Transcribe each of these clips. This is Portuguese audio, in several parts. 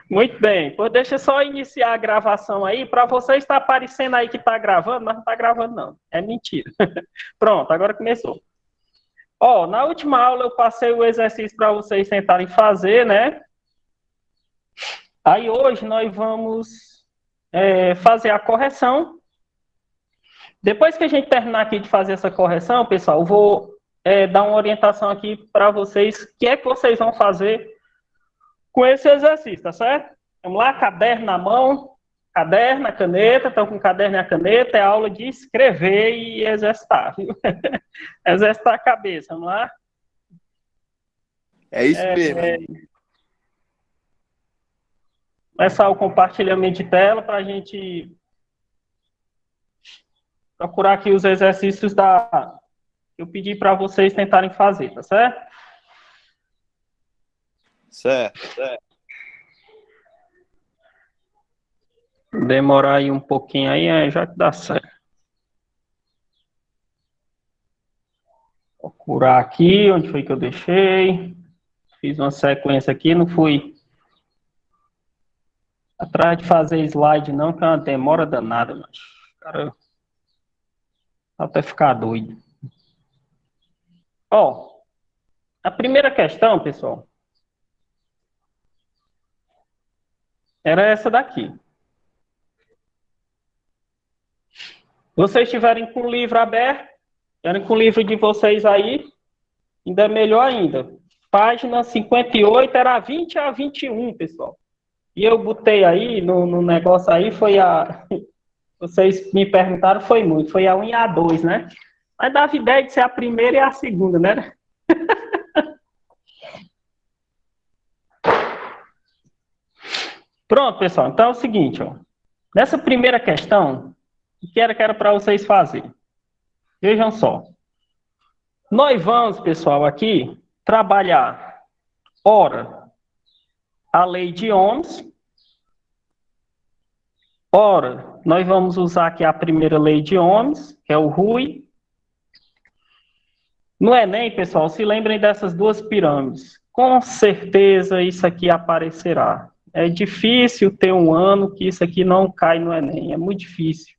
Muito bem. Pois deixa eu só iniciar a gravação aí, para você estar aparecendo aí que está gravando, mas não está gravando não. É mentira. Pronto, agora começou. Ó, na última aula eu passei o exercício para vocês tentarem fazer, né? Aí hoje nós vamos fazer a correção. Depois que a gente terminar aqui de fazer essa correção, pessoal, eu vou dar uma orientação aqui para vocês, o que é que vocês vão fazer com esse exercício, tá certo? Vamos lá, caderno na mão, caderno, a caneta, estão com o caderno e a caneta, é aula de escrever e exercitar, viu? Exercitar a cabeça, vamos lá? É isso mesmo. Começar o compartilhamento de tela para a gente procurar aqui os exercícios que eu pedi para vocês tentarem fazer, tá certo? Certo. Demorar aí um pouquinho aí, já que dá certo. Procurar aqui, onde foi que eu deixei. Fiz uma sequência aqui, não fui atrás de fazer slide não, que é uma demora danada, mas cara, até ficar doido. Ó, a primeira questão, pessoal, era essa daqui. Vocês estiverem com o livro aberto, estiverem com o livro de vocês aí, ainda é melhor ainda. Página 58 era 20 a 21, pessoal. E eu botei aí, no negócio aí, foi a... Vocês me perguntaram, foi muito. Foi a 1 e a 2, né? Mas dava ideia de ser a primeira e a segunda, né? Pronto, pessoal. Então é o seguinte, ó. Nessa primeira questão, o que era para vocês fazerem? Vejam só. Nós vamos, pessoal, aqui trabalhar, ora, a lei de Ohms. Ora, nós vamos usar aqui a primeira lei de Ohms, que é o RUI. No Enem, pessoal, se lembrem dessas duas pirâmides. Com certeza isso aqui aparecerá. É difícil ter um ano que isso aqui não cai no Enem, é muito difícil.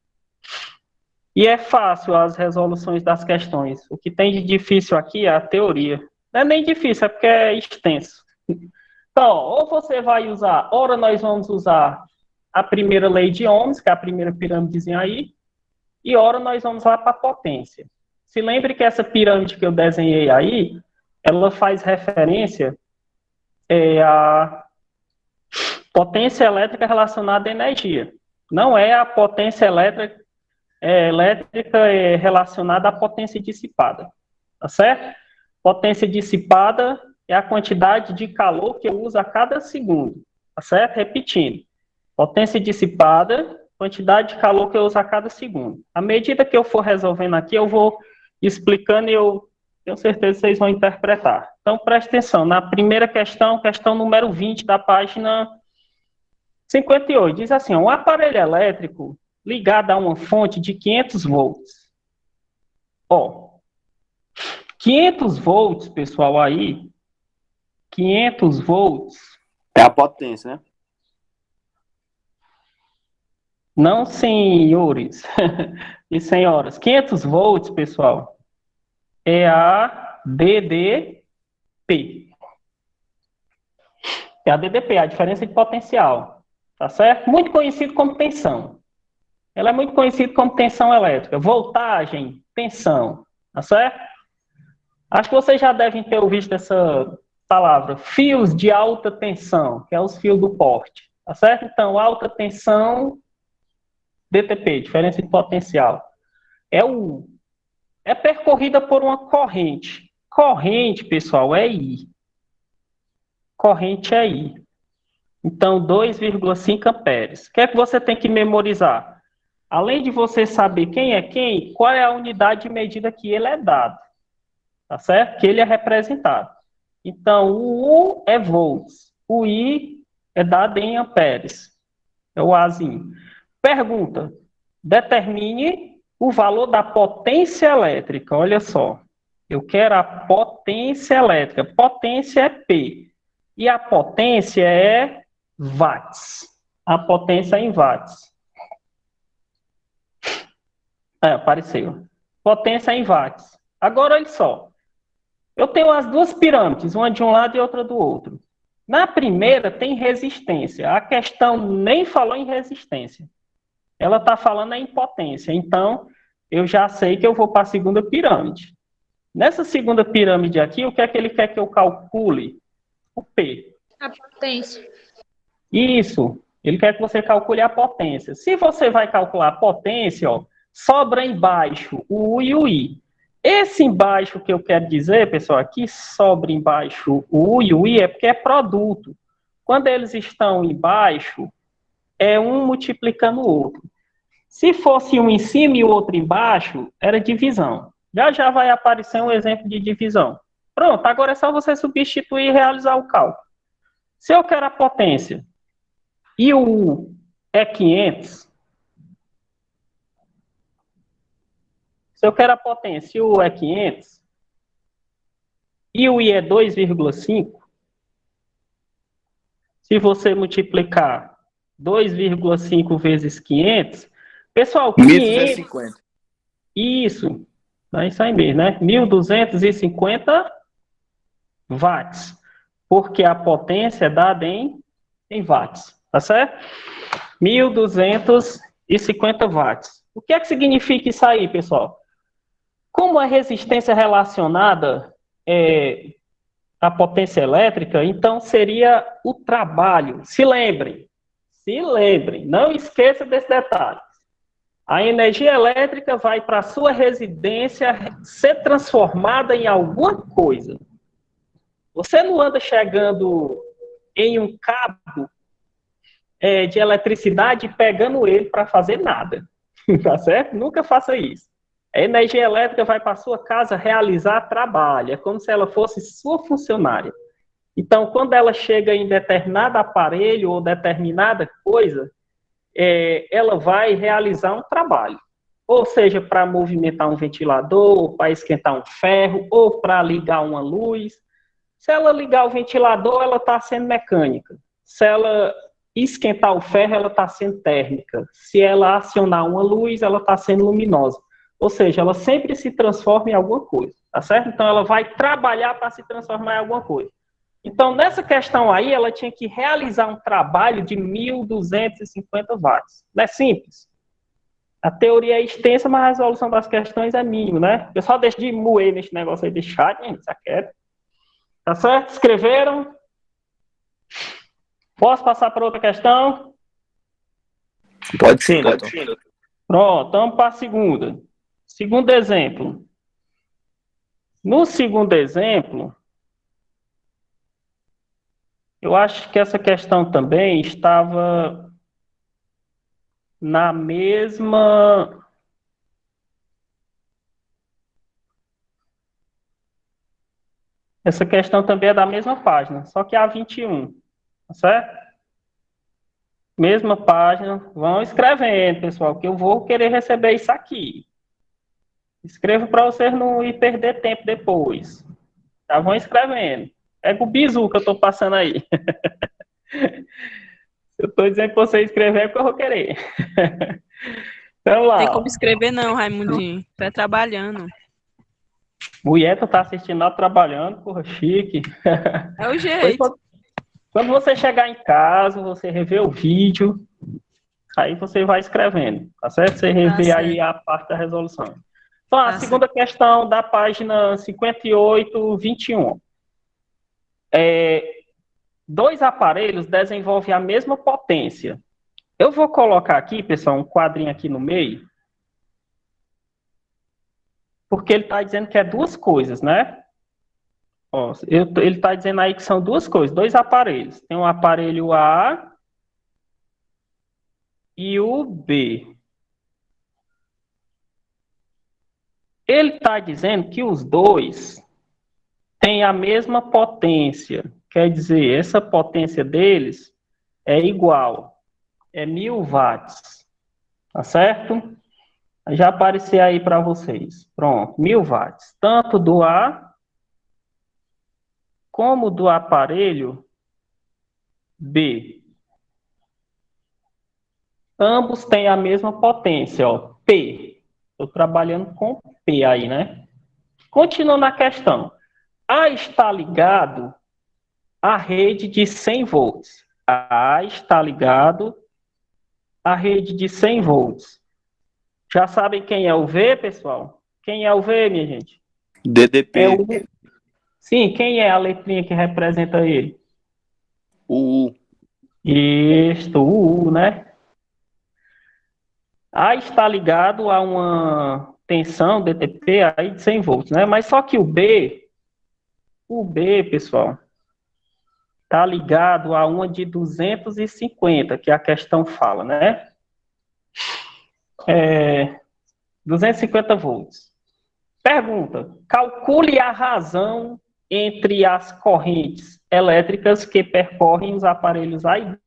E é fácil as resoluções das questões. O que tem de difícil aqui é a teoria. Não é nem difícil, é porque é extenso. Então, ou você vai usar, ora nós vamos usar a primeira lei de Ohms, que é a primeira pirâmidezinha aí, e ora nós vamos lá para a potência. Se lembre que essa pirâmide que eu desenhei aí, ela faz referência à potência elétrica relacionada à energia. Não é a potência elétrica relacionada à potência dissipada. Tá certo? Potência dissipada é a quantidade de calor que eu uso a cada segundo. Tá certo? Repetindo. Potência dissipada, quantidade de calor que eu uso a cada segundo. À medida que eu for resolvendo aqui, eu vou explicando e eu tenho certeza que vocês vão interpretar. Então, preste atenção. Na primeira questão, questão número 20 da página 58, diz assim, um aparelho elétrico ligado a uma fonte de 500 volts. Ó, 500 volts, pessoal, aí, 500 volts... É a potência, né? Não, senhores e senhoras. 500 volts, pessoal, é a DDP. É a DDP, a diferença de potencial. Tá certo? Muito conhecido como tensão. Ela é muito conhecida como tensão elétrica. Voltagem, tensão. Tá certo? Acho que vocês já devem ter ouvido essa palavra. Fios de alta tensão, que é os fios do porte. Tá certo? Então, alta tensão... DTP, diferença de potencial, é percorrida por uma corrente. Corrente, pessoal, é I. Corrente é I. Então, 2,5 amperes. O que é que você tem que memorizar? Além de você saber quem é quem, qual é a unidade de medida que ele é dado. Tá certo? Que ele é representado. Então, o U é volts. O I é dado em amperes. É o Azinho. Pergunta, determine o valor da potência elétrica, olha só. Eu quero a potência elétrica. Potência é P. E a potência é watts. A potência é em watts. Apareceu. Potência é em watts. Agora, olha só. Eu tenho as duas pirâmides, uma de um lado e outra do outro. Na primeira tem resistência. A questão nem falou em resistência. Ela está falando em potência. Então, eu já sei que eu vou para a segunda pirâmide. Nessa segunda pirâmide aqui, o que é que ele quer que eu calcule? O P. A potência. Isso. Ele quer que você calcule a potência. Se você vai calcular a potência, ó, sobra embaixo o U e o I. Esse embaixo que eu quero dizer, pessoal, aqui sobra embaixo o U e o I é porque é produto. Quando eles estão embaixo, é um multiplicando o outro. Se fosse um em cima e o outro embaixo, era divisão. Já já vai aparecer um exemplo de divisão. Pronto, agora é só você substituir e realizar o cálculo. Se eu quero a potência e o U é 500, se eu quero a potência e o U é 500, e o I é 2,5, se você multiplicar 2,5 vezes 500, pessoal, 1.250. Isso, é isso aí mesmo, né? 1.250 watts, porque a potência é dada em watts, tá certo? 1.250 watts. O que é que significa isso aí, pessoal? Como a resistência relacionada à potência elétrica, então seria o trabalho. Se lembrem, não esqueça desse detalhe. A energia elétrica vai para a sua residência ser transformada em alguma coisa. Você não anda chegando em um cabo de eletricidade e pegando ele para fazer nada. Tá certo? Nunca faça isso. A energia elétrica vai para a sua casa realizar trabalho. É como se ela fosse sua funcionária. Então, quando ela chega em determinado aparelho ou determinada coisa, ela vai realizar um trabalho. Ou seja, para movimentar um ventilador, para esquentar um ferro, ou para ligar uma luz. Se ela ligar o ventilador, ela está sendo mecânica. Se ela esquentar o ferro, ela está sendo térmica. Se ela acionar uma luz, ela está sendo luminosa. Ou seja, ela sempre se transforma em alguma coisa, tá certo? Então, ela vai trabalhar para se transformar em alguma coisa. Então, nessa questão aí, ela tinha que realizar um trabalho de 1.250 watts. Não é simples. A teoria é extensa, mas a resolução das questões é mínima, né? O pessoal deixa de moer nesse negócio aí de chat, gente, isso aqui é... Tá certo? Escreveram? Posso passar para outra questão? Pode sim, doutor. Pronto, vamos para a segunda. Segundo exemplo. No segundo exemplo, eu acho que essa questão também estava na mesma... Essa questão também é da mesma página, só que é a 21, tá certo? Mesma página, vão escrevendo, pessoal, que eu vou querer receber isso aqui. Escrevo para vocês não ir perder tempo depois. Já vão escrevendo. Pega o bizu que eu estou passando aí. Eu estou dizendo para você escrever é porque eu vou querer. Então lá. Tem como escrever não, Raimundinho. Tá trabalhando. Mulher, tu tá assistindo lá trabalhando, porra, chique. É o jeito. Quando você chegar em casa, você rever o vídeo, aí você vai escrevendo, tá certo? Você rever aí a parte da resolução. Então, a segunda questão da página 58, 21. Dois aparelhos desenvolvem a mesma potência. Eu vou colocar aqui, pessoal, um quadrinho aqui no meio, porque ele está dizendo que é duas coisas, né? Ó, ele está dizendo aí que são duas coisas, dois aparelhos. Tem um aparelho A e o B. Ele está dizendo que os dois têm a mesma potência. Quer dizer, essa potência deles é igual. É 1.000 watts. Tá certo? Já apareceu aí para vocês. Pronto, 1000 watts. Tanto do A como do aparelho B. Ambos têm a mesma potência, ó, P. Estou trabalhando com P aí, né? Continuando a questão. A está ligado à rede de 100 volts. A está ligado à rede de 100 volts. Já sabem quem é o V, pessoal? Quem é o V, minha gente? DDP. É o... Sim, quem é a letrinha que representa ele? O U. Isto, o U, né? A está ligado a uma tensão DTP aí de 100 volts, né? Mas só que o B, pessoal, está ligado a uma de 250, que a questão fala, né? 250 volts. Pergunta: calcule a razão entre as correntes elétricas que percorrem os aparelhos A e B.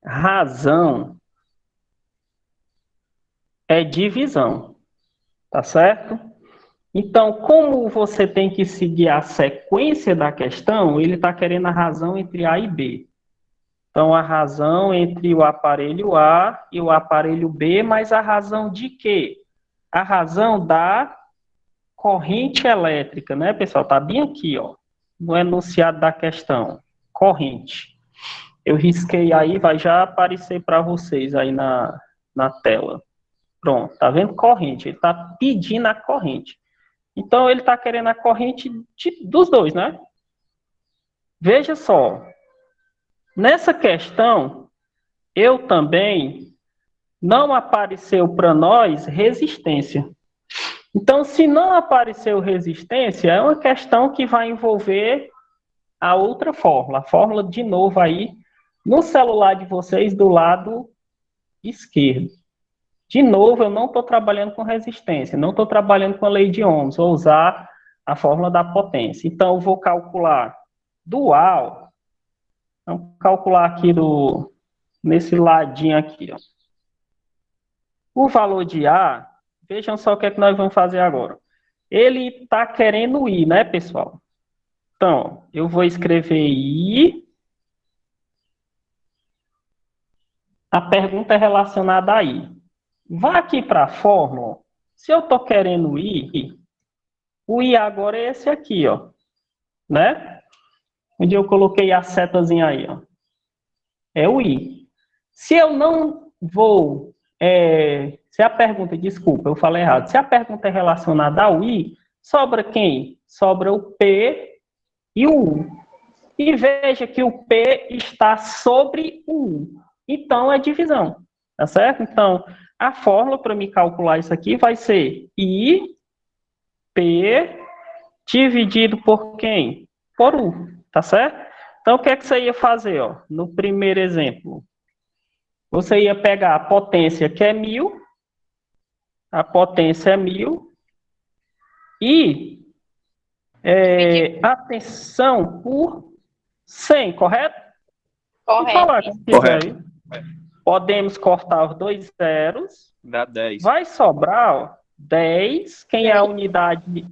Razão é divisão, tá certo? Então, como você tem que seguir a sequência da questão, ele está querendo a razão entre A e B. Então, a razão entre o aparelho A e o aparelho B, mas a razão de quê? A razão da corrente elétrica, né, pessoal? Está bem aqui, ó, no enunciado da questão. Corrente. Eu risquei aí, vai já aparecer para vocês aí na tela. Pronto, tá vendo? Corrente. Ele está pedindo a corrente. Então, ele está querendo a corrente dos dois, né? Veja só. Nessa questão, eu também não apareceu para nós resistência. Então, se não apareceu resistência, é uma questão que vai envolver a outra fórmula. A fórmula, de novo, aí no celular de vocês, do lado esquerdo. De novo, eu não estou trabalhando com resistência, não estou trabalhando com a lei de Ohms, vou usar a fórmula da potência. Então, eu vou calcular dual, vamos calcular aqui nesse ladinho aqui, ó. O valor de A, vejam só o que é que nós vamos fazer agora. Ele está querendo I, né, pessoal? Então, eu vou escrever I. A pergunta é relacionada a I. Vá aqui para a fórmula. Se eu estou querendo I, o I agora é esse aqui, ó. Né? Onde eu coloquei a setazinha aí, ó. É o I. Se eu não vou... se a pergunta, desculpa, eu falei errado. Se a pergunta é relacionada ao I, sobra quem? Sobra o P e o U. E veja que o P está sobre o U. Então, é divisão. Tá certo? Então, a fórmula para me calcular isso aqui vai ser I, P, dividido por quem? Por U. Tá certo? Então, o que é que você ia fazer? Ó? No primeiro exemplo, você ia pegar a potência, que é 1000, a potência é 1000, e a tensão por 100, correto? Correto. Falar que quiser aí. Podemos cortar os dois zeros. Dá 10. Vai sobrar, ó, 10. Quem é a unidade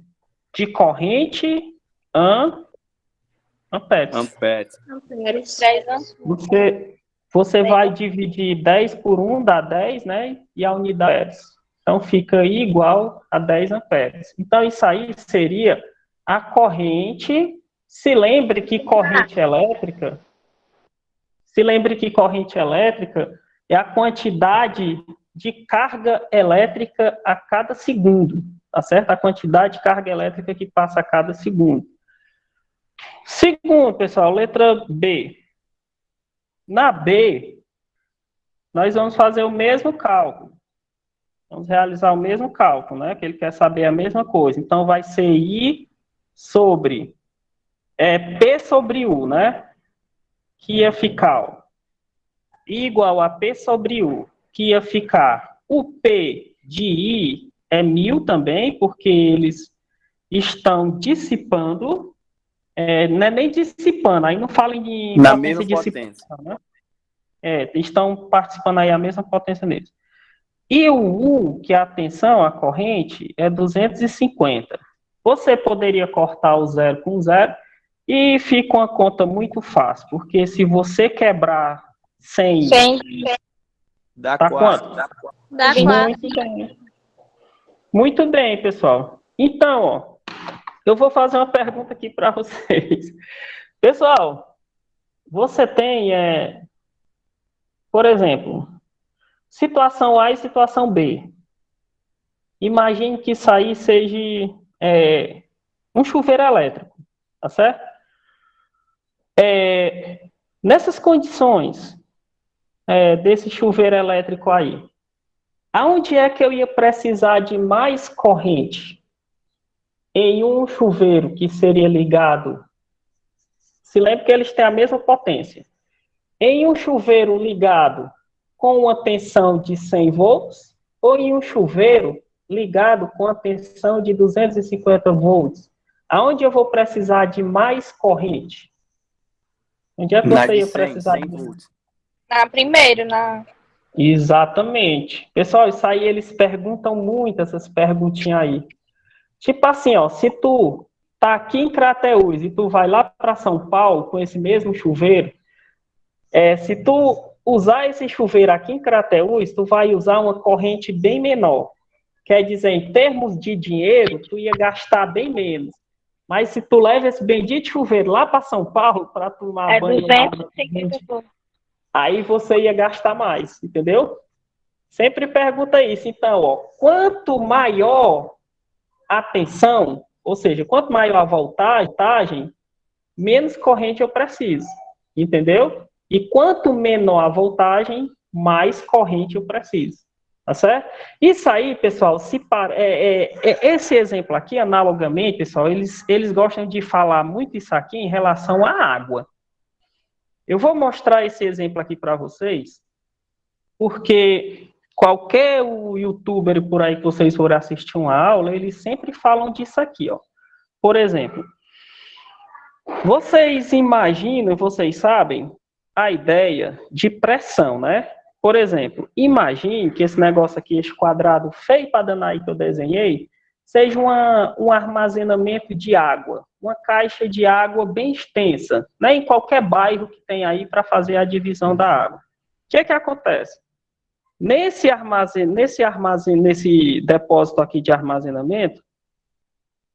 de corrente? Amperes. Amperes. 10 amperes. Você vai dividir 10 por 1, dá 10, né? E a unidade. Então, fica aí igual a 10 amperes. Então, isso aí seria a corrente. Se lembre que corrente elétrica... é a quantidade de carga elétrica a cada segundo, tá certo? A quantidade de carga elétrica que passa a cada segundo. Segundo, pessoal, letra B. Na B, nós vamos fazer o mesmo cálculo. Vamos realizar o mesmo cálculo, né? Que ele quer saber a mesma coisa. Então, vai ser I sobre P sobre U, né? Que ia ficar, ó, igual a P sobre U, que ia ficar o P de I é 1000 também, porque eles estão dissipando não é nem dissipando, aí não fala em Na potência mesma dissipação, né? Estão participando aí a mesma potência deles. E o U, que é a tensão, a corrente, é 250. Você poderia cortar o zero com zero e fica uma conta muito fácil, porque se você quebrar 100, Dá tá 4. quanto? Dá Muito 4. bem. Muito bem, pessoal. Então, ó, eu vou fazer uma pergunta aqui para vocês. Pessoal, você tem, por exemplo, situação A e situação B. Imagine que isso aí seja um chuveiro elétrico, tá certo? Nessas condições desse chuveiro elétrico aí, aonde é que eu ia precisar de mais corrente? Em um chuveiro que seria ligado, se lembra que eles têm a mesma potência. Em um chuveiro ligado com uma tensão de 100 volts ou em um chuveiro ligado com a tensão de 250 volts? Aonde eu vou precisar de mais corrente? Onde é que Na você de ia 100, precisar 100 de... volts. Na Exatamente. Pessoal, isso aí eles perguntam muito, essas perguntinhas aí. Tipo assim, ó, se tu tá aqui em Crateús e tu vai lá para São Paulo com esse mesmo chuveiro, se tu usar esse chuveiro aqui em Crateús, tu vai usar uma corrente bem menor. Quer dizer, em termos de dinheiro, tu ia gastar bem menos. Mas se tu leva esse bendito chuveiro lá para São Paulo para tomar banho, 250 volts. aí você ia gastar mais, entendeu? Sempre pergunta isso. Então, ó, quanto maior a tensão, ou seja, quanto maior a voltagem, menos corrente eu preciso, entendeu? E quanto menor a voltagem, mais corrente eu preciso, tá certo? Isso aí, pessoal, esse exemplo aqui, analogamente, pessoal, eles gostam de falar muito isso aqui em relação à água. Eu vou mostrar esse exemplo aqui para vocês, porque qualquer youtuber por aí que vocês forem assistir uma aula, eles sempre falam disso aqui, ó. Por exemplo, vocês imaginam, vocês sabem a ideia de pressão, né? Por exemplo, imagine que esse negócio aqui, esse quadrado feio para danar aí que eu desenhei, seja um armazenamento de água, uma caixa de água bem extensa, né? Em qualquer bairro que tem aí para fazer a divisão da água. O que acontece? Nesse depósito aqui de armazenamento,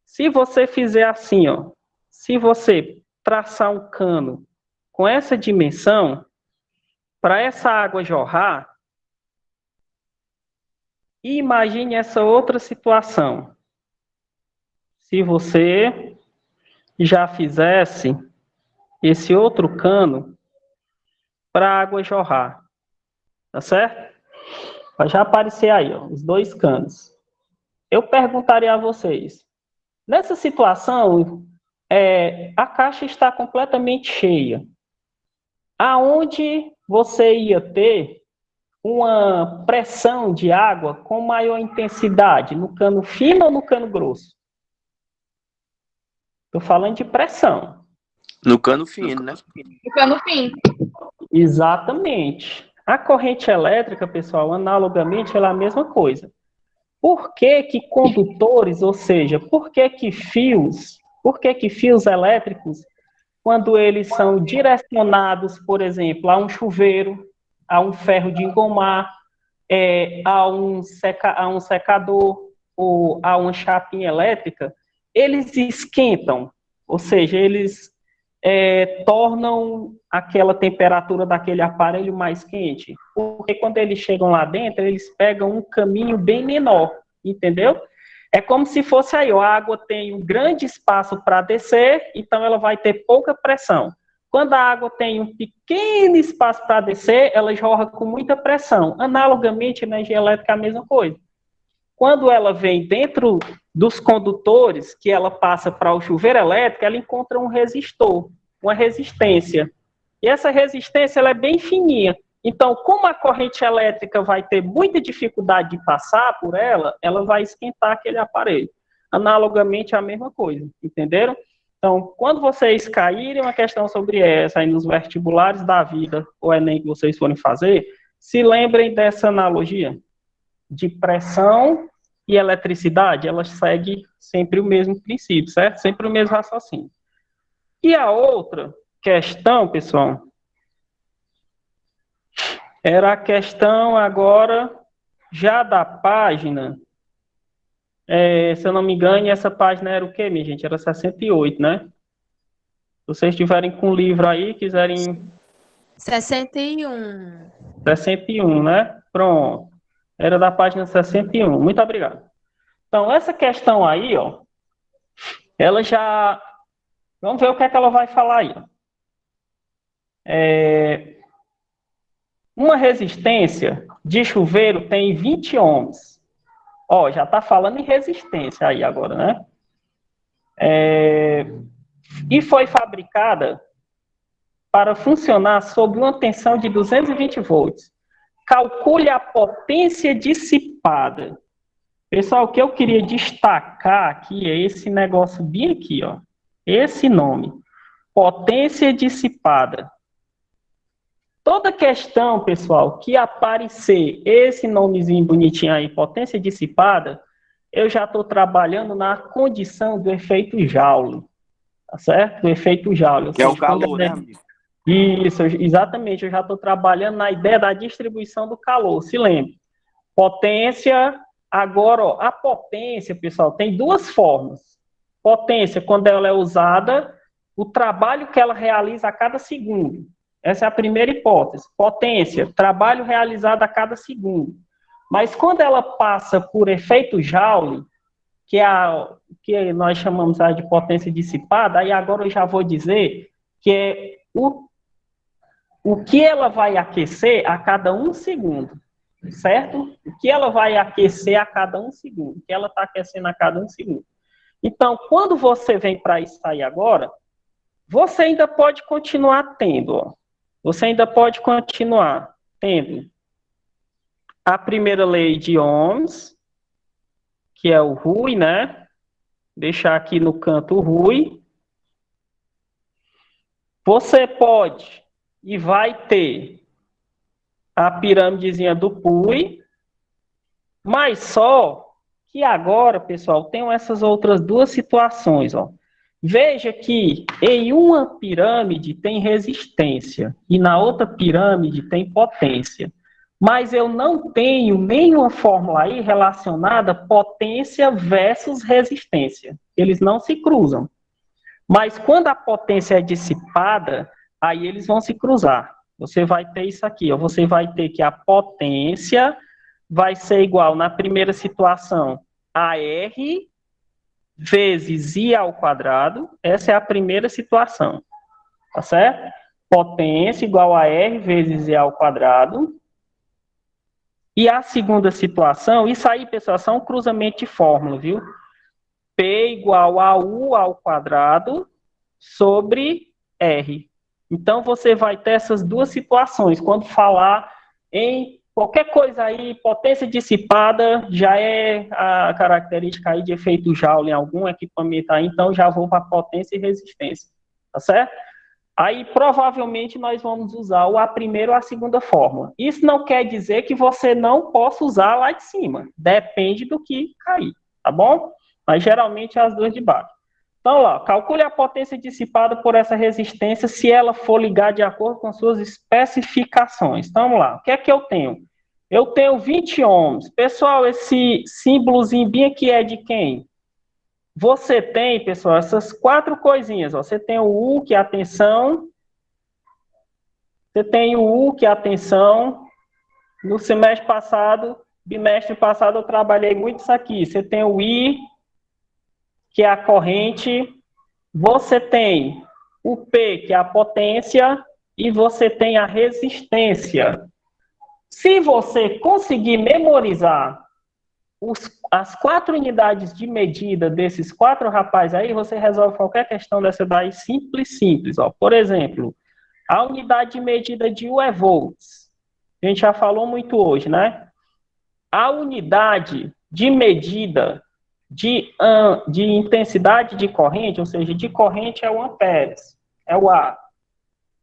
se você fizer assim, ó, se você traçar um cano com essa dimensão, para essa água jorrar, e imagine essa outra situação. Se você já fizesse esse outro cano para a água jorrar, tá certo? Vai já aparecer aí, ó, os dois canos. Eu perguntaria a vocês, nessa situação, a caixa está completamente cheia. Aonde você ia ter uma pressão de água com maior intensidade? No cano fino ou no cano grosso? Estou falando de pressão. No cano fino, né? No cano fino. Exatamente. A corrente elétrica, pessoal, analogamente, ela é a mesma coisa. Por que que condutores, ou seja, por que que fios elétricos, quando eles são direcionados, por exemplo, a um chuveiro, a um ferro de engomar, a um secador ou a uma chapinha elétrica, eles esquentam, ou seja, eles tornam aquela temperatura daquele aparelho mais quente, porque quando eles chegam lá dentro, eles pegam um caminho bem menor, entendeu? É como se fosse aí, a água tem um grande espaço para descer, então ela vai ter pouca pressão. Quando a água tem um pequeno espaço para descer, ela jorra com muita pressão. Analogamente, a energia elétrica é a mesma coisa. Quando ela vem dentro dos condutores, que ela passa para o chuveiro elétrico, ela encontra um resistor, uma resistência. E essa resistência ela é bem fininha. Então, como a corrente elétrica vai ter muita dificuldade de passar por ela, ela vai esquentar aquele aparelho. Analogamente, é a mesma coisa, entenderam? Então, quando vocês caírem uma questão sobre essa aí nos vestibulares da vida, ou Enem que vocês forem fazer, se lembrem dessa analogia de pressão e eletricidade, elas seguem sempre o mesmo princípio, certo? Sempre o mesmo raciocínio. E a outra questão, pessoal, era a questão agora já da página, se eu não me engano, essa página era o quê, minha gente? Era 68, né? Se vocês estiverem com o livro aí, quiserem... 61. 61, né? Pronto. Era da página 61. Muito obrigado. Então, essa questão aí, ó, ela já... Vamos ver o que é que ela vai falar aí. Uma resistência de chuveiro tem 20 ohms. Ó, já está falando em resistência aí agora, né? E foi fabricada para funcionar sob uma tensão de 220 volts. Calcule a potência dissipada. Pessoal, o que eu queria destacar aqui é esse negócio bem aqui, ó. Esse nome. Potência dissipada. Toda questão, pessoal, que aparecer esse nomezinho bonitinho aí, potência dissipada, eu já estou trabalhando na condição do efeito Joule. Tá certo? Do efeito Joule. Que é o calor, né, amigo? Isso, exatamente. Eu já estou trabalhando na ideia da distribuição do calor. Se lembre. Potência, agora, ó, a potência, pessoal, tem duas formas. Potência, quando ela é usada, o trabalho que ela realiza a cada segundo. Essa é a primeira hipótese. Potência, trabalho realizado a cada segundo. Mas quando ela passa por efeito Joule, que nós chamamos de potência dissipada, aí agora eu já vou dizer que é o que ela vai aquecer a cada 1 segundo, certo? O que ela vai aquecer a cada 1 segundo, o que ela está aquecendo a cada 1 segundo. Então, quando você vem para isso aí agora, você ainda pode continuar tendo, ó. Você ainda pode continuar tendo a primeira lei de Ohms, que é o RUI, né? Deixar aqui no canto o RUI. Você pode e vai ter a pirâmidezinha do PUI, mas só que agora, pessoal, tem essas outras duas situações, ó. Veja que em uma pirâmide tem resistência e na outra pirâmide tem potência. Mas eu não tenho nenhuma fórmula aí relacionada potência versus resistência. Eles não se cruzam. Mas quando a potência é dissipada, aí eles vão se cruzar. Você vai ter isso aqui, ó. Você vai ter que a potência vai ser igual, na primeira situação, a R vezes I ao quadrado. Essa é a primeira situação. Tá certo? Potência igual a R vezes I ao quadrado. E a segunda situação, isso aí, pessoal, são um cruzamento de fórmula, viu? P igual a U ao quadrado sobre R. Então, você vai ter essas duas situações. Quando falar em qualquer coisa aí, potência dissipada, já é a característica aí de efeito Joule em algum equipamento aí, então já vou para potência e resistência. Tá certo? Aí, provavelmente, nós vamos usar a primeira ou a segunda fórmula. Isso não quer dizer que você não possa usar lá de cima. Depende do que cair, tá bom? Mas, geralmente, é as duas de baixo. Então, lá, calcule a potência dissipada por essa resistência se ela for ligar de acordo com suas especificações. Então, vamos lá. O que é que eu tenho? Eu tenho 20 ohms. Pessoal, esse símbolozinho bem aqui é de quem? Você tem, pessoal, essas 4 coisinhas. Ó. Você tem o U, que é a tensão. Você tem o U, que é a tensão. No semestre passado, bimestre passado, eu trabalhei muito isso aqui. Você tem o I, que é a corrente. Você tem o P, que é a potência. E você tem a resistência. Se você conseguir memorizar as 4 unidades de medida desses 4 rapazes aí, você resolve qualquer questão dessa daí simples. Ó. Por exemplo, a unidade de medida de U é volts. A gente já falou muito hoje, né? A unidade de medida de intensidade de corrente, ou seja, de corrente é o amperes, é o A.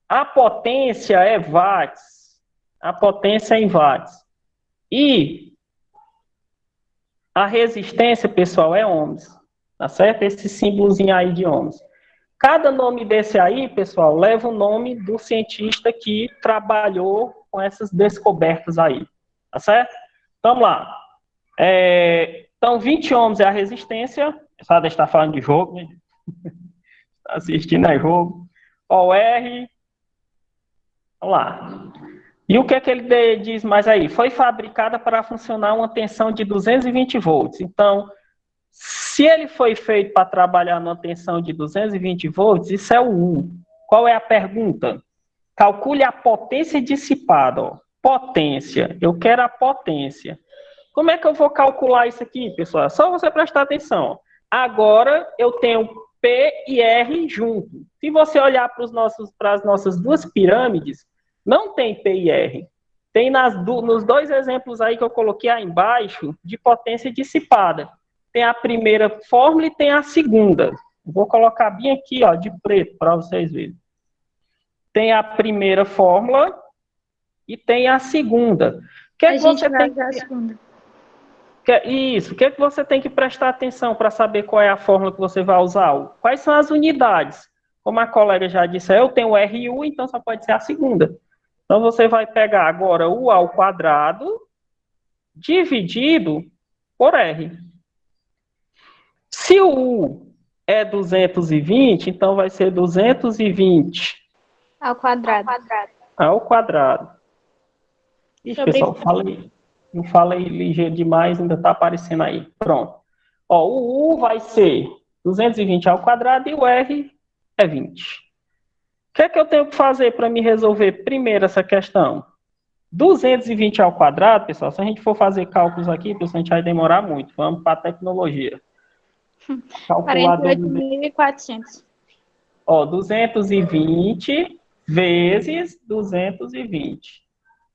A potência é watts, a potência é em watts. E a resistência, pessoal, é ohms, tá certo? Esse símbolozinho aí de ohms. Cada nome desse aí, pessoal, leva o nome do cientista que trabalhou com essas descobertas aí, tá certo? Vamos lá. Então, 20 ohms é a resistência. Só estar falando de jogo, né? Está assistindo a jogo. O R. Vamos lá. E o que é que ele diz mais aí? Foi fabricada para funcionar uma tensão de 220 volts. Então, se ele foi feito para trabalhar numa tensão de 220 volts, isso é o U. Qual é a pergunta? Calcule a potência dissipada. Ó. Potência. Eu quero a potência. Como é que eu vou calcular isso aqui, pessoal? É só você prestar atenção. Agora, eu tenho P e R junto. Se você olhar para as nossas duas pirâmides, não tem P e R. Tem nos dois exemplos aí que eu coloquei aí embaixo, de potência dissipada. Tem a primeira fórmula e tem a segunda. Vou colocar bem aqui, ó, de preto, para vocês verem. Tem a primeira fórmula e tem a segunda. O que é que você tem que... Isso, o que é que você tem que prestar atenção para saber qual é a fórmula que você vai usar? Quais são as unidades? Como a colega já disse, eu tenho RU, então só pode ser a segunda. Então, você vai pegar agora U ao quadrado dividido por R. Se o U é 220, então vai ser 220 Ao quadrado. Ao quadrado. Ixi, pessoal, não falei ligeiro demais, ainda está aparecendo aí. Pronto. Ó, o U vai ser 220 ao quadrado e o R é 20. O que é que eu tenho que fazer para me resolver primeiro essa questão? 220 ao quadrado, pessoal, se a gente for fazer cálculos aqui, pessoal, a gente vai demorar muito. Vamos para a tecnologia. 48.400. Ó, 220 vezes 220.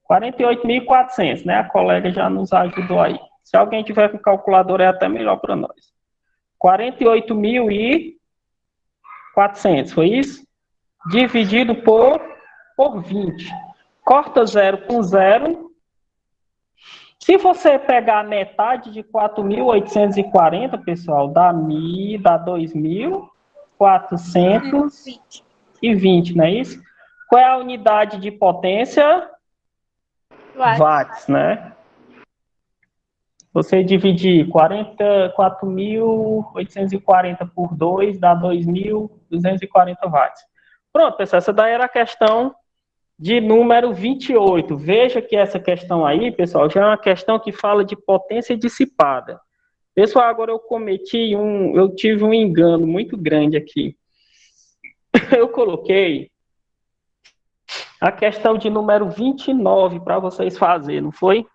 48.400, né? A colega já nos ajudou aí. Se alguém tiver com calculadora, é até melhor para nós. 48.400, foi isso? Dividido por 20. Corta 0 com 0. Se você pegar a metade de 4.840, pessoal, dá 2.420, não é isso? Qual é a unidade de potência? Watts, né? Você dividir 4.840 por 2 dá 2.240 watts. Pronto, pessoal, essa daí era a questão de número 28. Veja que essa questão aí, pessoal, já é uma questão que fala de potência dissipada. Pessoal, agora eu tive um engano muito grande aqui. Eu coloquei a questão de número 29 para vocês fazerem, não foi?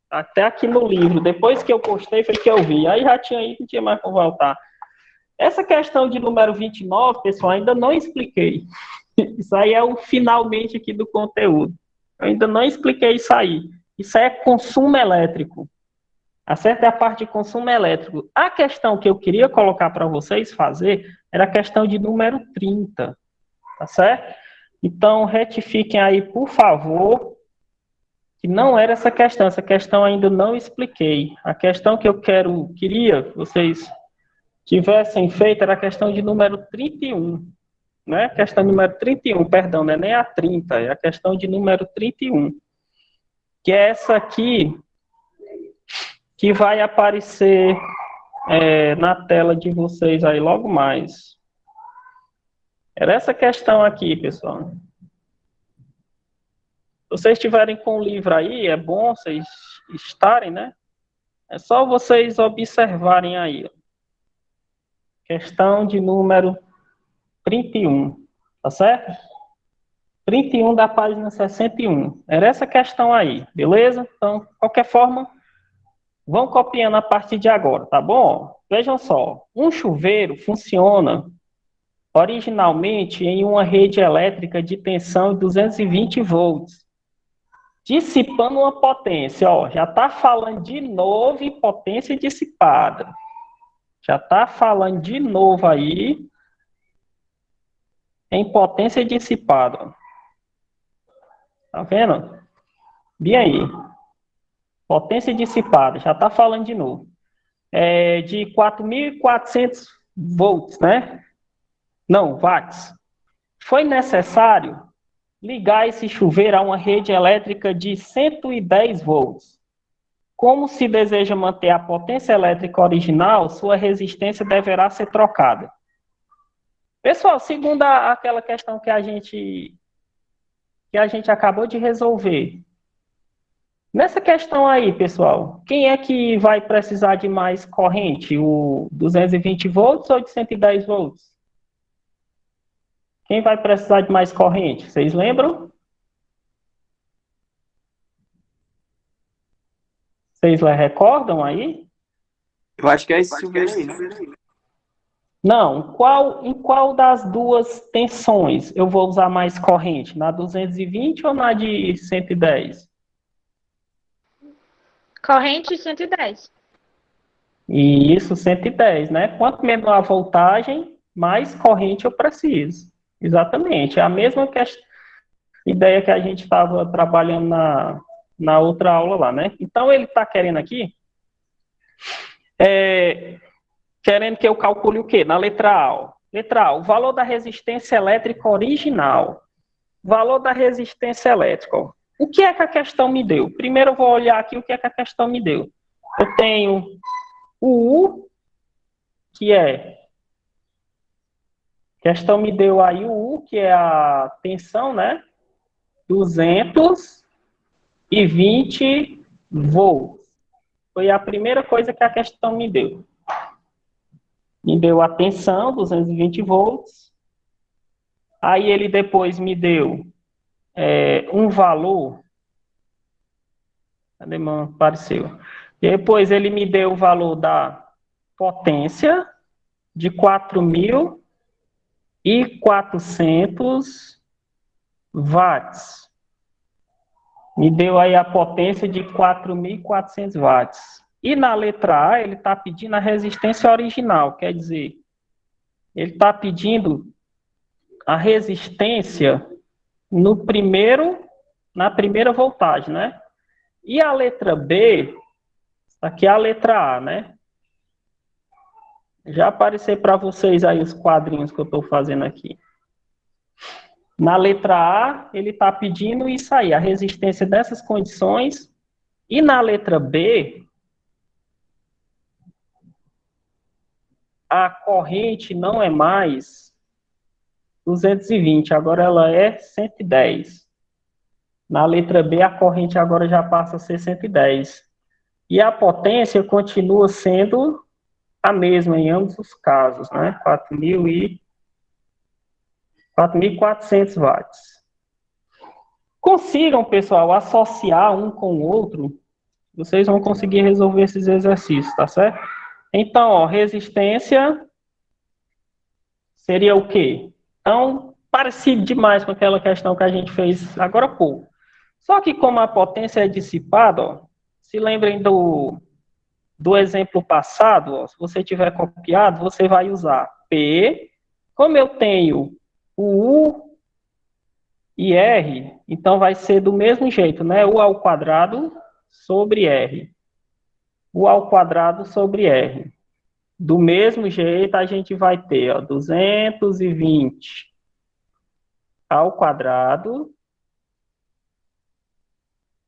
Até aqui no livro. Depois que eu postei, foi que eu vi. Aí já tinha ido, não tinha mais como voltar. Essa questão de número 29, pessoal, ainda não expliquei. Isso aí é o finalmente aqui do conteúdo. Eu ainda não expliquei isso aí. Isso aí é consumo elétrico. A certa é a parte de consumo elétrico. A questão que eu queria colocar para vocês fazer era a questão de número 30. Tá certo? Então, retifiquem aí, por favor, que não era essa questão ainda não expliquei. A questão que eu queria que vocês tivessem feito era a questão de número 31, né? A questão de número 31, perdão, não é nem a 30, é a questão de número 31, que é essa aqui, que vai aparecer na tela de vocês aí logo mais. Era essa questão aqui, pessoal. Se vocês estiverem com o livro aí, é bom vocês estarem, né? É só vocês observarem aí. Questão de número 31, tá certo? 31 da página 61. Era essa questão aí, beleza? Então, de qualquer forma, vão copiando a partir de agora, tá bom? Vejam só, um chuveiro funciona originalmente em uma rede elétrica de tensão de 220 volts, dissipando uma potência, ó, já está falando de novo em potência dissipada. Já está falando de novo aí em potência dissipada. Tá vendo? Bem aí. Potência dissipada, já está falando de novo. É de 4.400 volts, né? Não, watts. Foi necessário ligar esse chuveiro a uma rede elétrica de 110 volts. Como se deseja manter a potência elétrica original, sua resistência deverá ser trocada. Pessoal, segundo aquela questão que a gente acabou de resolver, nessa questão aí, pessoal, quem é que vai precisar de mais corrente? O 220 volts ou de 110 volts? Quem vai precisar de mais corrente? Vocês lembram? Vocês recordam aí? Eu acho que é esse chuveiro aí, né? Não. Em qual das duas tensões eu vou usar mais corrente? Na 220 ou na de 110? Corrente 110. E isso, 110, né? Quanto menor a voltagem, mais corrente eu preciso. Exatamente. É a mesma ideia que a gente estava trabalhando na outra aula lá, né? Então, ele está querendo aqui, querendo que eu calcule o quê? Na letra A. Ó. Letra A, o valor da resistência elétrica original. Valor da resistência elétrica. Ó. O que é que a questão me deu? Primeiro eu vou olhar aqui o que é que a questão me deu. Eu tenho o U, que é... A questão me deu aí o U, que é a tensão, né? 220 volts. Foi a primeira coisa que a questão me deu. Me deu a tensão, 220 volts. Aí ele depois me deu um valor. Cadê, mano? Apareceu. Depois ele me deu o valor da potência de 4.400 watts. Me deu aí a potência de 4.400 watts. E na letra A, ele está pedindo a resistência original, quer dizer, ele está pedindo a resistência na primeira voltagem, né? E a letra B, aqui é a letra A, né? Já apareceu para vocês aí os quadrinhos que eu estou fazendo aqui. Na letra A, ele está pedindo isso aí, a resistência dessas condições. E na letra B, a corrente não é mais 220, agora ela é 110. Na letra B, a corrente agora já passa a ser 110. E a potência continua sendo a mesma em ambos os casos, né? 4.400 watts. Consigam, pessoal, associar um com o outro, vocês vão conseguir resolver esses exercícios, tá certo? Então, ó, resistência seria o quê? Então, parecido demais com aquela questão que a gente fez agora há pouco. Só que como a potência é dissipada, ó, se lembrem do exemplo passado, ó, se você tiver copiado, você vai usar P. Como eu tenho o U e R, então vai ser do mesmo jeito, né? U ao quadrado sobre R. U ao quadrado sobre R. Do mesmo jeito, a gente vai ter, ó, 220 ao quadrado,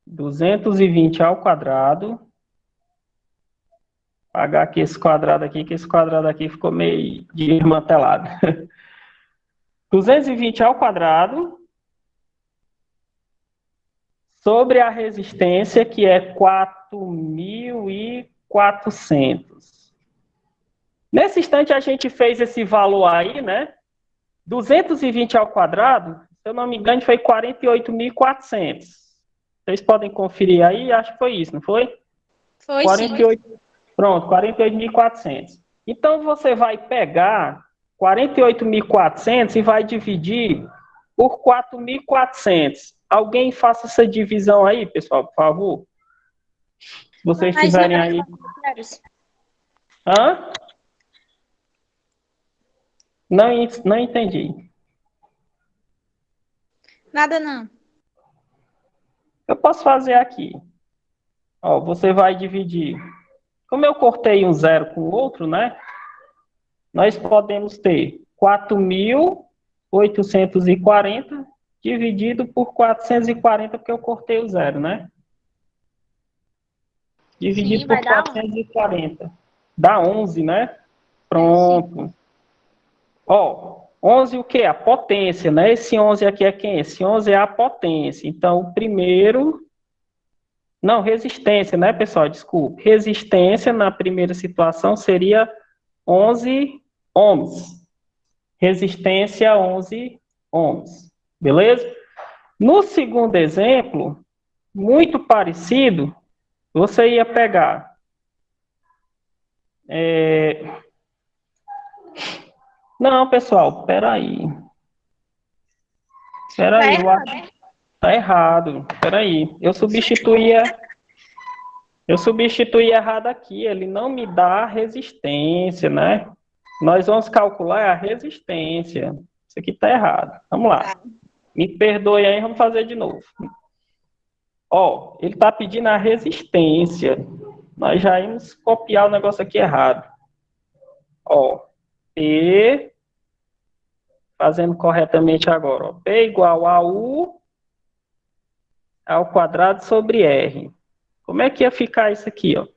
220 ao quadrado, apagar aqui esse quadrado aqui, que esse quadrado aqui ficou meio desmantelado. 220 ao quadrado, sobre a resistência, que é 4.400. Nesse instante, a gente fez esse valor aí, né? 220 ao quadrado, se eu não me engano, foi 48.400. Vocês podem conferir aí, acho que foi isso, não foi? Foi 48, sim. pronto, 48.400. Então, você vai pegar 48.400 e vai dividir por 4.400. Alguém faça essa divisão aí, pessoal, por favor. Se vocês tiverem aí. Hã? Não entendi. Nada não. Eu posso fazer aqui. Ó, você vai dividir. Como eu cortei um zero com o outro, né? Nós podemos ter 4.840 dividido por 440, porque eu cortei o zero, né? Dividido Sim, vai por dar 11. 440. Dá 11, né? Sim. Pronto. Ó, 11 o quê? A potência, né? Esse 11 aqui é quem? Esse 11 é a potência. Então, o primeiro... Não, resistência, né, pessoal? Desculpe. Resistência, na primeira situação, seria 11 ohms. Resistência 11 ohms. Beleza? No segundo exemplo, muito parecido, você ia pegar... Não, pessoal, peraí. Tá Peraí, eu acho errado. que tá errado. Peraí. Eu substituí errado aqui. Ele não me dá a resistência, né? Nós vamos calcular a resistência. Isso aqui tá errado. Vamos lá. Me perdoe aí, vamos fazer de novo. Ó, ele tá pedindo a resistência. Nós já íamos copiar o negócio aqui errado. Ó, P, fazendo corretamente agora, ó. P igual a U ao quadrado sobre R. Como é que ia ficar isso aqui, ó?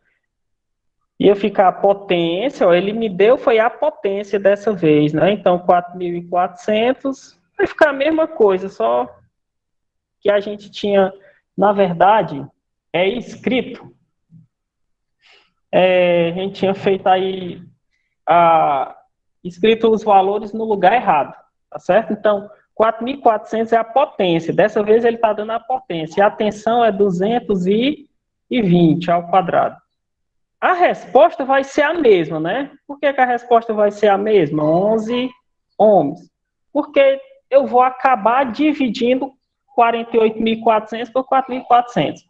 Ia ficar a potência, ó, ele me deu foi a potência dessa vez, né? Então, 4.400 vai ficar a mesma coisa, só que a gente tinha, na verdade, escrito, a gente tinha feito aí, escrito os valores no lugar errado, tá certo? Então, 4.400 é a potência, dessa vez ele está dando a potência, e a tensão é 220 ao quadrado. A resposta vai ser a mesma, né? Por que a resposta vai ser a mesma? 11 ohms. Porque eu vou acabar dividindo 48.400 por 4.400.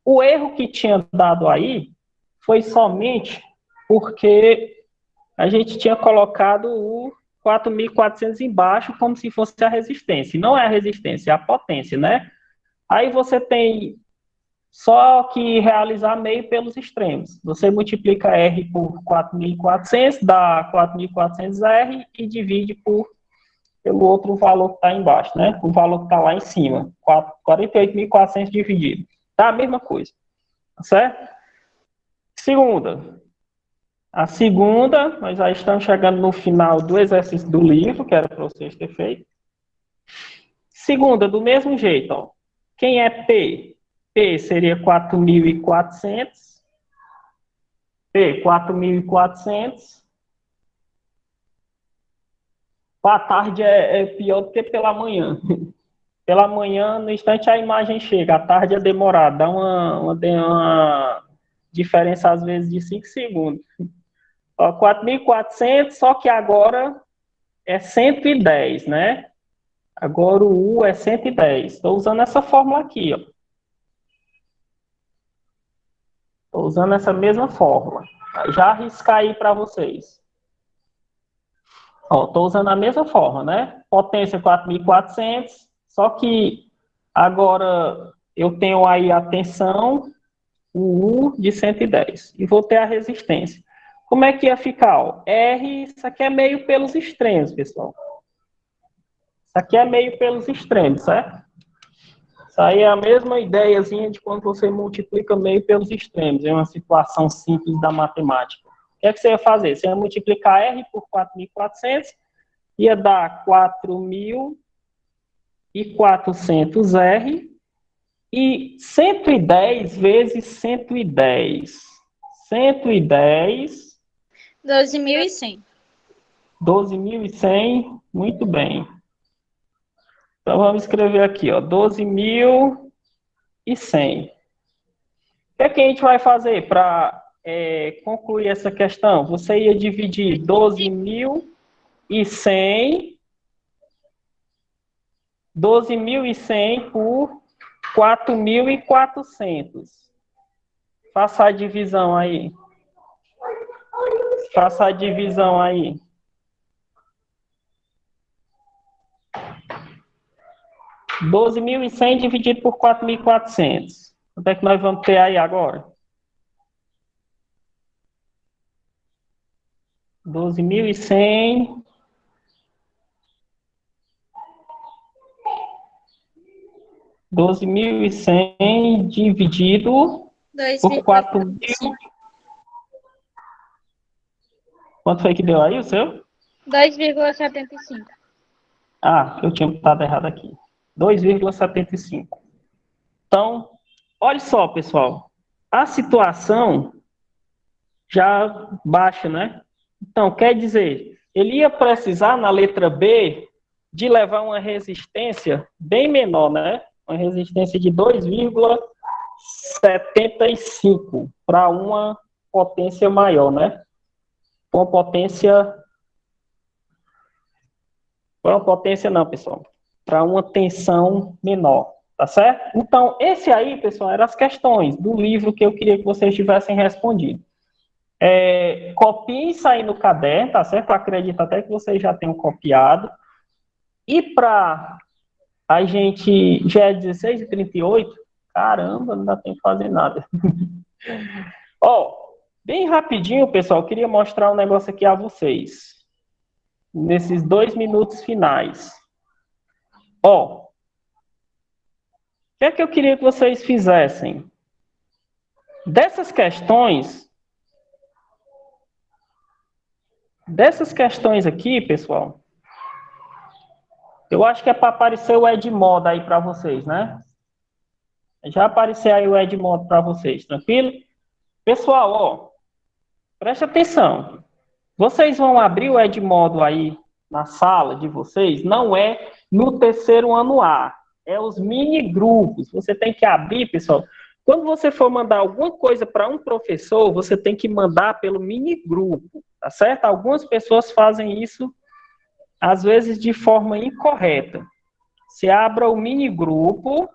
O erro que tinha dado aí foi somente porque a gente tinha colocado o 4.400 embaixo como se fosse a resistência. Não é a resistência, é a potência, né? Aí você tem só que realizar meio pelos extremos. Você multiplica R por 4.400, dá 4.400R e divide pelo outro valor que está embaixo, né? O valor que está lá em cima. 48.400 dividido. Dá a mesma coisa. Tá certo? Segunda. A segunda, nós já estamos chegando no final do exercício do livro, que era para vocês terem feito. Segunda, do mesmo jeito, ó. Quem é P? P seria 4.400. P, 4.400. À tarde é pior do que pela manhã. Pela manhã, no instante, a imagem chega. À tarde é demorado. Dá uma diferença, às vezes, de 5 segundos. 4.400, só que agora é 110, né? Agora o U é 110. Estou usando essa fórmula aqui, ó. Estou usando essa mesma fórmula. Já arriscar aí para vocês. Estou usando a mesma forma, né? Potência 4.400, só que agora eu tenho aí a tensão, o U de 110, e vou ter a resistência. Como é que ia ficar? Ó? R, isso aqui é meio pelos extremos, pessoal. Isso aqui é meio pelos extremos, certo? Isso aí é a mesma ideiazinha de quando você multiplica meio pelos extremos, é uma situação simples da matemática. O que é que você ia fazer? Você ia multiplicar R por 4.400, ia dar 4.400R e 110 vezes 110. 110. 12.100. 12.100. Muito bem. Então vamos escrever aqui, ó, 12.100. O que é que a gente vai fazer para concluir essa questão? Você ia dividir 12.100 por 4.400. Faça a divisão aí. Faça a divisão aí. 12.100 dividido por 4.400. Quanto é que nós vamos ter aí agora? 12.100 12.100 dividido por 4.000. Quanto foi que deu aí o seu? 2,75. Ah, eu tinha botado errado aqui. 2,75. Então, olha só, pessoal. A situação já baixa, né? Então, quer dizer, ele ia precisar, na letra B, de levar uma resistência bem menor, né? Uma resistência de 2,75 para uma potência maior, né? Uma potência não, pessoal. Para uma tensão menor, tá certo? Então, esse aí, pessoal, eram as questões do livro que eu queria que vocês tivessem respondido. Copiem isso aí no caderno, tá certo? Eu acredito até que vocês já tenham copiado. E para a gente, já é 16h38, caramba, não dá tempo de fazer nada. Ó, bem rapidinho, pessoal, eu queria mostrar um negócio aqui a vocês. Nesses 2 minutos finais. Ó, o que é que eu queria que vocês fizessem? Dessas questões aqui, pessoal, eu acho que é para aparecer o Edmodo aí para vocês, né? Já apareceu aí o Edmodo para vocês, tranquilo? Pessoal, ó, preste atenção. Vocês vão abrir o Edmodo aí na sala de vocês, não é no terceiro ano A, é os mini grupos. Você tem que abrir, pessoal. Quando você for mandar alguma coisa para um professor, você tem que mandar pelo mini grupo, tá certo? Algumas pessoas fazem isso, às vezes, de forma incorreta. Você abra o mini grupo.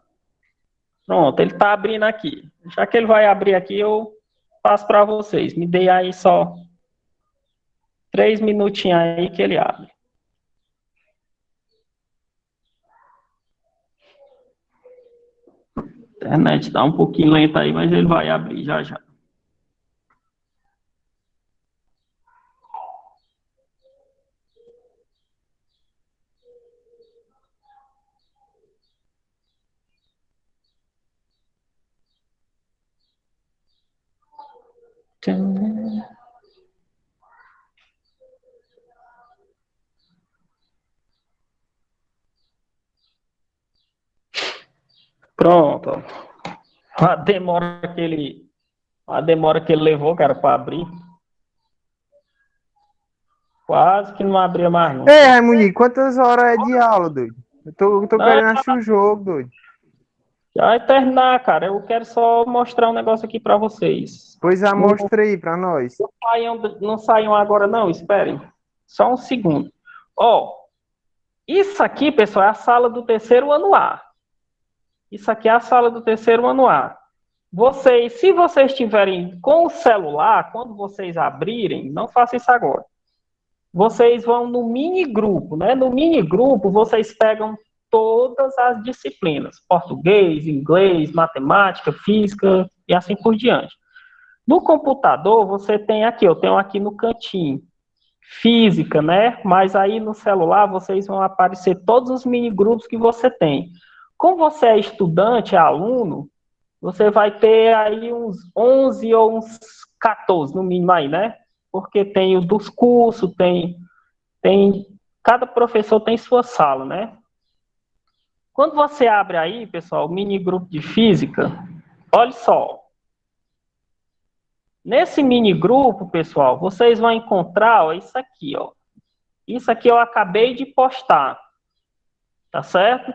Pronto, ele está abrindo aqui. Já que ele vai abrir aqui, eu passo para vocês. Me dê aí só 3 minutinhos aí que ele abre. A internet está um pouquinho lenta aí, mas ele vai abrir já já. Pronto. A demora que ele levou, cara, para abrir. Quase que não abria mais, não. Ei, Raimundo, quantas horas é de aula, doido? Eu tô querendo assistir o jogo, doido. Já vai terminar, cara. Eu quero só mostrar um negócio aqui para vocês. Pois já mostra aí pra nós. Não saiam agora, não. Esperem. Só um segundo. Ó, isso aqui, pessoal, é a sala do terceiro ano A. Isso aqui é a sala do terceiro ano A. Se vocês estiverem com o celular, quando vocês abrirem, não façam isso agora. Vocês vão no mini grupo, né? No mini grupo, vocês pegam todas as disciplinas: português, inglês, matemática, física e assim por diante. No computador, você tem aqui, eu tenho aqui no cantinho, física, né? Mas aí no celular, vocês vão aparecer todos os mini grupos que você tem. Como você é estudante, é aluno, você vai ter aí uns 11 ou uns 14, no mínimo aí, né? Porque tem o dos cursos, cada professor tem sua sala, né? Quando você abre aí, pessoal, o mini grupo de física, olha só. Nesse mini grupo, pessoal, vocês vão encontrar, ó, isso aqui, ó. Isso aqui eu acabei de postar, tá certo?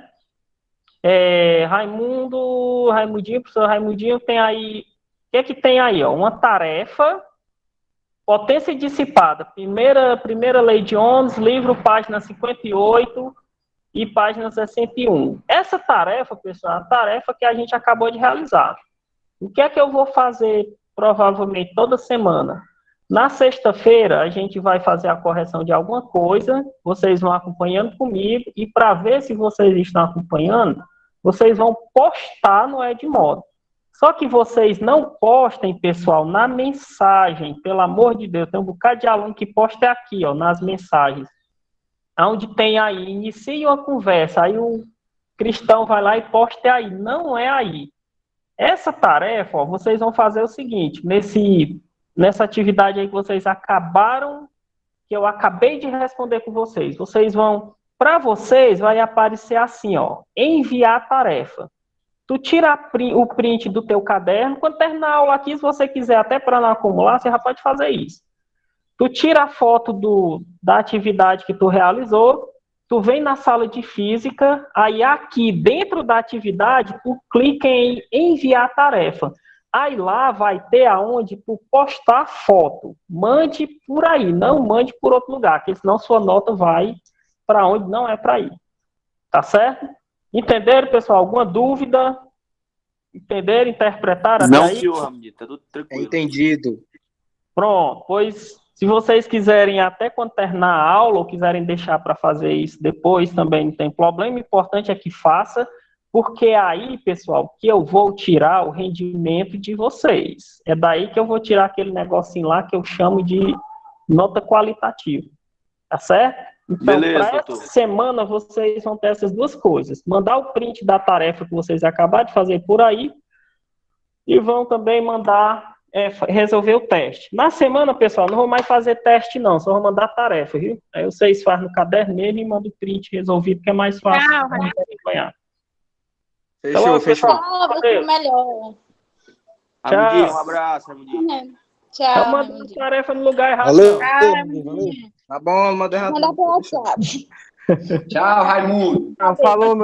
Raimundinho, professor Raimundinho, tem aí, o que é que tem aí, ó? Uma tarefa, potência dissipada, primeira lei de Ohms, livro, página 58 e página 61. Essa tarefa, pessoal, é a tarefa que a gente acabou de realizar. O que é que eu vou fazer, provavelmente, toda semana? Na sexta-feira, a gente vai fazer a correção de alguma coisa, vocês vão acompanhando comigo, e para ver se vocês estão acompanhando, vocês vão postar no Edmodo. Só que vocês não postem, pessoal, na mensagem, pelo amor de Deus, tem um bocado de aluno que posta aqui, ó, nas mensagens. Onde tem aí, inicia uma conversa, aí o cristão vai lá e posta aí. Não é aí. Essa tarefa, ó, vocês vão fazer o seguinte, nessa atividade aí que vocês acabaram, que eu acabei de responder com vocês, para vocês vai aparecer assim, ó, enviar tarefa. Tu tira o print do teu caderno, quando terminar a aula aqui, se você quiser, até para não acumular, você já pode fazer isso. Tu tira a foto da atividade que tu realizou, tu vem na sala de física, aí aqui dentro da atividade, tu clica em enviar tarefa. Aí lá vai ter aonde tu postar foto. Mande por aí, não mande por outro lugar, porque senão sua nota vai para onde não é para ir. Tá certo? Entenderam, pessoal? Alguma dúvida? Entenderam? Interpretaram até Não, aí? senhor, Ramiro, tá tudo tranquilo. Entendido. Pronto, pois se vocês quiserem até quando terminar a aula ou quiserem deixar para fazer isso depois, também não tem problema, o importante é que faça, porque aí, pessoal, que eu vou tirar o rendimento de vocês. É daí que eu vou tirar aquele negocinho lá que eu chamo de nota qualitativa. Tá certo? Então, para essa semana, vocês vão ter essas duas coisas. Mandar o print da tarefa que vocês acabaram de fazer por aí e vão também mandar resolver o teste. Na semana, pessoal, não vou mais fazer teste, não. Só vou mandar tarefa, viu? Aí vocês fazem no caderno mesmo e mandam o print resolvido, que é mais fácil de acompanhar. Fechou, Então, fechou. Tchau, vai ser melhor. Ramudinho, um abraço, Ramudinho. Tchau. Eu mando a tarefa no lugar errado. Valeu. Tchau. Tá bom, manda errado. Manda pro WhatsApp. Tchau, Raimundo. Falou,